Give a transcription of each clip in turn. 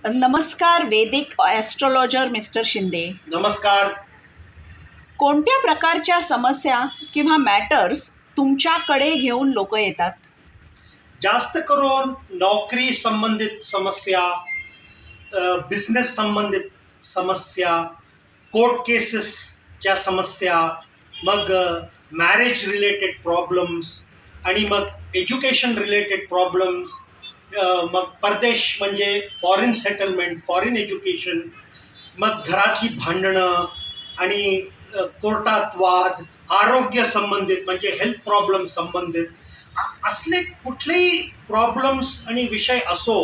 नमस्कार वैदिक astrologer mister Shinde. नमस्कार. कोणत्या प्रकारच्या समस्या किंवा मॅटर्स तुमच्याकडे घेऊन लोक येतात? जास्त करून नोकरी संबंधित समस्या, बिझनेस संबंधित समस्या, कोर्ट केसेसच्या समस्या, मग मॅरेज रिलेटेड प्रॉब्लेम्स आणि मग एज्युकेशन रिलेटेड प्रॉब्लेम्स, मग परदेश म्हणजे फॉरेन सेटलमेंट, फॉरेन एज्युकेशन, मग घरातली भांडणं आणि कोर्टात वाद, आरोग्य संबंधित म्हणजे हेल्थ प्रॉब्लेम संबंधित असले कुठलेही प्रॉब्लेम्स आणि विषय असो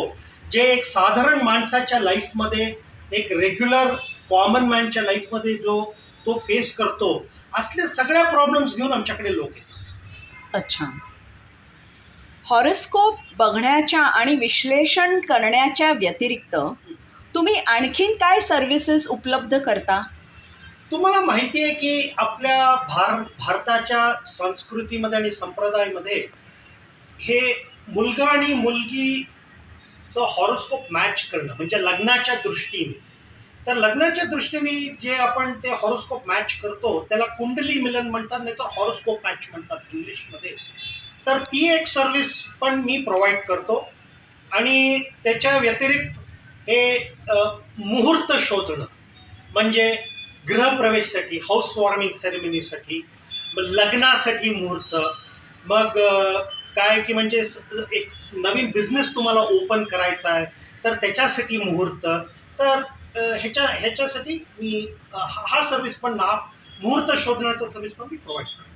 जे एक साधारण माणसाच्या लाईफमध्ये, एक रेग्युलर कॉमन मॅनच्या लाईफमध्ये जो तो फेस करतो, असले सगळ्या प्रॉब्लेम्स घेऊन आमच्याकडे लोक येतात. अच्छा. हॉरोस्कोप बघण्याच्या आणि विश्लेषण करण्याच्या व्यतिरिक्त तुम्ही आणखीन काय सर्व्हिसेस उपलब्ध करता? तुम्हाला माहिती आहे की आपल्या भारताच्या संस्कृतीमध्ये आणि संप्रदायामध्ये हे मुलगा आणि मुलगीचं हॉरोस्कोप मॅच करणं म्हणजे लग्नाच्या दृष्टीने, तर लग्नाच्या दृष्टीने जे आपण ते हॉरोस्कोप मॅच करतो त्याला कुंडली मिलन म्हणतात, नाही तर हॉरोस्कोप मॅच म्हणतात इंग्लिशमध्ये. तर ती एक सर्व्हिस पण मी प्रोव्हाइड करतो. आणि त्याच्या व्यतिरिक्त हे मुहूर्त शोधणं म्हणजे गृहप्रवेशसाठी, हाऊस वॉर्मिंग सेरेमनीसाठी, लग्नासाठी मुहूर्त, मग काय की म्हणजे एक नवीन बिझनेस तुम्हाला ओपन करायचा आहे तर त्याच्यासाठी मुहूर्त. तर ह्याच्यासाठी मी हा सर्व्हिस पण मुहूर्त शोधण्याचा सर्व्हिस पण मी प्रोव्हाइड करतो.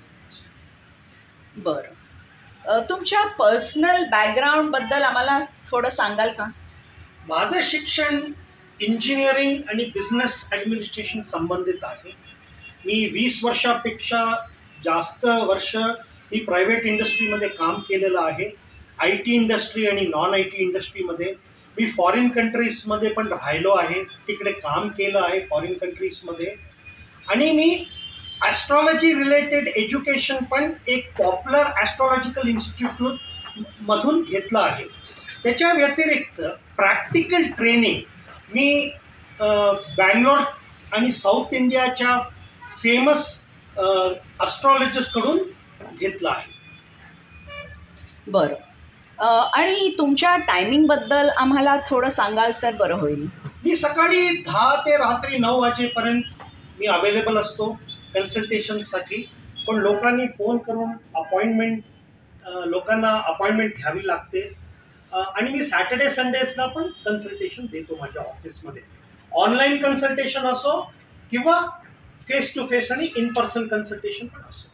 बरं. तुमच्या पर्सनल बॅकग्राऊंडबद्दल आम्हाला थोडं सांगाल का? माझं शिक्षण इंजिनिअरिंग आणि बिझनेस ॲडमिनिस्ट्रेशन संबंधित आहे. मी 20 वर्षापेक्षा जास्त वर्ष मी प्रायव्हेट इंडस्ट्रीमध्ये काम केलेलं आहे. आय टी इंडस्ट्री आणि नॉन आय टी इंडस्ट्रीमध्ये. मी फॉरेन कंट्रीजमध्ये पण राहिलो आहे, तिकडे काम केलं आहे फॉरेन कंट्रीजमध्ये. आणि मी ॲस्ट्रॉलॉजी रिलेटेड एज्युकेशन पण एक पॉप्युलर ॲस्ट्रॉलॉजिकल इन्स्टिट्यूटमधून घेतलं आहे. त्याच्या व्यतिरिक्त प्रॅक्टिकल ट्रेनिंग मी बँगलोर आणि साऊथ इंडियाच्या फेमस ॲस्ट्रॉलॉजिस्टकडून घेतलं आहे. बरं. आणि तुमच्या टायमिंगबद्दल आम्हाला थोडं सांगाल तर बरं होईल. मी सकाळी 10 ते रात्री 9 वाजेपर्यंत मी अवेलेबल असतो कन्सल्टेशनसाठी. पण लोकांनी फोन करून लोकांना अपॉइंटमेंट घ्यावी लागते. आणि मी सॅटर्डे संडेजला पण कन्सल्टेशन देतो माझ्या ऑफिसमध्ये. ऑनलाईन कन्सल्टेशन असो किंवा फेस टू फेस आणि इन पर्सन कन्सल्टेशन पण असो.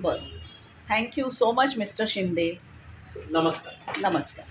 बरं. Thank you so much mister Shinde. नमस्कार. नमस्कार.